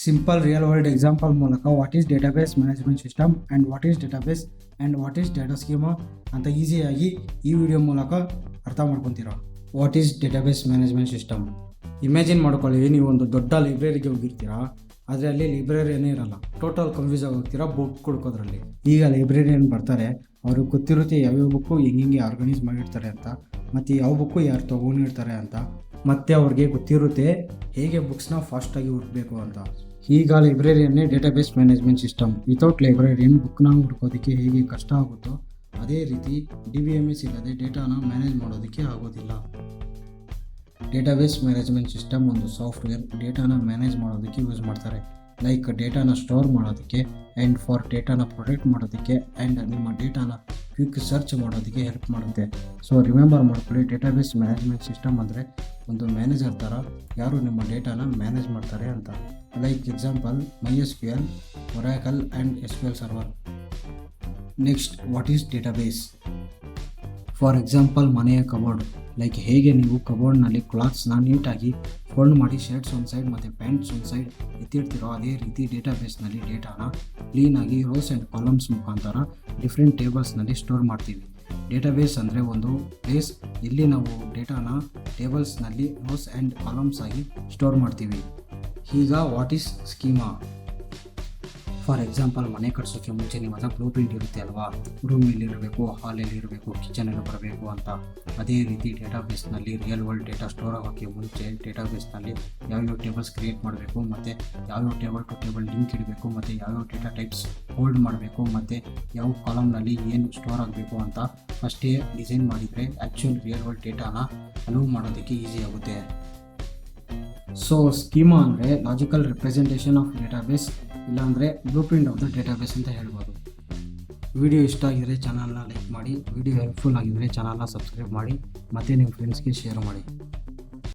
Simple real world example ಮೂಲಕ what is database management system and what is database and what is data schema ಅಂತ ಈಸಿಯಾಗಿ ಈ video ಮೂಲಕ ಅರ್ಥ ಮಾಡ್ಕೊತೀರಾ. What is database management system? Imagine ಮಾಡ್ಕೊಳ್ಳಿ, ನೀವು ಒಂದು ದೊಡ್ಡ ಲೈಬ್ರರಿಗೆ ಹೋಗಿರ್ತೀರಾ, ಆದರೆ ಅಲ್ಲಿ ಲೈಬ್ರರಿಯೇ ಇರಲ್ಲ. ಟೋಟಲ್ ಕನ್ಫ್ಯೂಸ್ ಆಗೋಗ್ತೀರಾ ಬುಕ್ ಹುಡ್ಕೋದ್ರಲ್ಲಿ. ಈಗ ಲೈಬ್ರರಿಯನ್ ಬರ್ತಾರೆ, ಅವ್ರಿಗೆ ಗೊತ್ತಿರುತ್ತೆ ಯಾವ್ಯಾವ ಬುಕ್ಕು ಹೆಂಗೆ ಆರ್ಗನೈಸ್ ಮಾಡಿರ್ತಾರೆ ಅಂತ, ಮತ್ತು ಯಾವ ಬುಕ್ಕು ಯಾರು ತೊಗೊಂಡಿರ್ತಾರೆ ಅಂತ, ಮತ್ತು ಅವ್ರಿಗೆ ಗೊತ್ತಿರುತ್ತೆ ಹೇಗೆ ಬುಕ್ಸ್ನ ಫಾಸ್ಟಾಗಿ ಹುಡುಕಬೇಕು ಅಂತ. ಈಗ ಲೈಬ್ರರಿಯನ್ನೇ database management system. Without librarian ಬುಕ್ನ ಹುಡ್ಕೋದಕ್ಕೆ ಹೇಗೆ ಕಷ್ಟ ಆಗುತ್ತೋ ಅದೇ ರೀತಿ DBMS ಇಲ್ಲದೆ ಡೇಟಾನ ಮ್ಯಾನೇಜ್ ಮಾಡೋದಕ್ಕೆ ಆಗೋದಿಲ್ಲ. ಡೇಟಾಬೇಸ್ ಮ್ಯಾನೇಜ್ಮೆಂಟ್ ಸಿಸ್ಟಮ್ ಒಂದು ಸಾಫ್ಟ್ವೇರ್ ಡೇಟಾನ ಮ್ಯಾನೇಜ್ ಮಾಡೋದಕ್ಕೆ ಯೂಸ್ ಮಾಡ್ತಾರೆ. ಲೈಕ್ ಡೇಟಾನ ಸ್ಟೋರ್ ಮಾಡೋದಕ್ಕೆ ಆ್ಯಂಡ್ ಫಾರ್ ಡೇಟಾನ ಪ್ರೊಟೆಕ್ಟ್ ಮಾಡೋದಕ್ಕೆ ಆ್ಯಂಡ್ ನಿಮ್ಮ ಡೇಟಾನ ಕ್ವಿಕ್ ಸರ್ಚ್ ಮಾಡೋದಕ್ಕೆ ಹೆಲ್ಪ್ ಮಾಡುತ್ತೆ. ಸೊ ರಿಮೆಂಬರ್ ಮಾಡ್ಕೊಳ್ಳಿ, ಡೇಟಾಬೇಸ್ ಮ್ಯಾನೇಜ್ಮೆಂಟ್ ಸಿಸ್ಟಮ್ ಅಂದರೆ ಒಂದು ಮ್ಯಾನೇಜರ್ ಥರ ಯಾರು ನಿಮ್ಮ ಡೇಟಾನ ಮ್ಯಾನೇಜ್ ಮಾಡ್ತಾರೆ ಅಂತ. Like example MySQL, Oracle and SQL server. Next, what is database? For example ಮನೆಯ ಕಬೋರ್ಡ್. ಲೈಕ್ ಹೇಗೆ ನೀವು ಕಬೋರ್ಡ್ನಲ್ಲಿ ಕ್ಲಾತ್ಸ್ನ ನೀಟಾಗಿ ಫೋಲ್ಡ್ ಮಾಡಿ ಶರ್ಟ್ಸ್ ಒಂದು ಸೈಡ್ ಮತ್ತು ಪ್ಯಾಂಟ್ಸ್ ಒಂದು ಸೈಡ್ ಎತ್ತಿಡ್ತಿರೋ, ಅದೇ ರೀತಿ ಡೇಟಾಬೇಸ್ನಲ್ಲಿ ಡೇಟಾನ ಕ್ಲೀನಾಗಿ ರೋಸ್ ಆ್ಯಂಡ್ ಕಾಲಮ್ಸ್ ಮುಖಾಂತರ ಡಿಫ್ರೆಂಟ್ ಟೇಬಲ್ಸ್ನಲ್ಲಿ ಸ್ಟೋರ್ ಮಾಡ್ತೀವಿ. ಡೇಟಾಬೇಸ್ ಅಂದರೆ ಒಂದು ಪ್ಲೇಸ್ ಇಲ್ಲಿ ನಾವು ಡೇಟಾನ ಟೇಬಲ್ಸ್ನಲ್ಲಿ ರೋಸ್ ಆ್ಯಂಡ್ ಕಾಲಮ್ಸ್ ಆಗಿ ಸ್ಟೋರ್ ಮಾಡ್ತೀವಿ. ಈಗ what is schema? For example ಮನೆ ಕಟ್ಸೋಕ್ಕೆ ಮುಂಚೆ ನಿಮ್ಮ ಹತ್ರ ಬ್ಲೂ ಪ್ರಿಂಟ್ ಇರುತ್ತೆ ಅಲ್ವಾ, ರೂಮಲ್ಲಿರಬೇಕು, ಹಾಲಲ್ಲಿರಬೇಕು, ಕಿಚನಲ್ಲಿ ಬರಬೇಕು ಅಂತ. ಅದೇ ರೀತಿ ಡೇಟಾಬೇಸ್ನಲ್ಲಿ ರಿಯಲ್ ವರ್ಲ್ಡ್ ಡೇಟಾ ಸ್ಟೋರ್ ಆಗೋಕ್ಕೆ ಮುಂಚೆ ಡೇಟಾಬೇಸ್ನಲ್ಲಿ ಯಾವ್ಯಾವ ಟೇಬಲ್ಸ್ ಕ್ರಿಯೇಟ್ ಮಾಡಬೇಕು, ಮತ್ತು ಯಾವ್ಯಾವ ಟೇಬಲ್ ಟು ಟೇಬಲ್ ಲಿಂಕ್ ಇಡಬೇಕು, ಮತ್ತು ಯಾವ್ಯಾವ ಡೇಟಾ ಟೈಪ್ಸ್ ಹೋಲ್ಡ್ ಮಾಡಬೇಕು, ಮತ್ತು ಯಾವ ಕಾಲಮ್ನಲ್ಲಿ ಏನು ಸ್ಟೋರ್ ಆಗಬೇಕು ಅಂತ ಫಸ್ಟೇ ಡಿಸೈನ್ ಮಾಡಿದರೆ ಆ್ಯಕ್ಚುಯಲ್ ರಿಯಲ್ ವರ್ಲ್ಡ್ ಡೇಟಾನ ಅಲೋವ್ ಮಾಡೋದಕ್ಕೆ ಈಸಿ ಆಗುತ್ತೆ. ಸೊ ಸ್ಕೀಮಾ ಅಂದರೆ ಲಾಜಿಕಲ್ ರಿಪ್ರೆಸೆಂಟೇಷನ್ ಆಫ್ ಡೇಟಾಬೇಸ್, ಇಲ್ಲಾಂದರೆ blue print of the database ಅಂತ ಹೇಳ್ಬೋದು. ವಿಡಿಯೋ ಇಷ್ಟ ಆಗಿದರೆ ಚಾನಲ್ನ ಲೈಕ್ ಮಾಡಿ, ವಿಡಿಯೋ ಹೆಲ್ಪ್ಫುಲ್ ಆಗಿದ್ದರೆ ಚಾನಲ್ನ ಸಬ್ಸ್ಕ್ರೈಬ್ ಮಾಡಿ, ಮತ್ತು ನಿಮ್ಮ ಫ್ರೆಂಡ್ಸ್ಗೆ ಶೇರ್ ಮಾಡಿ.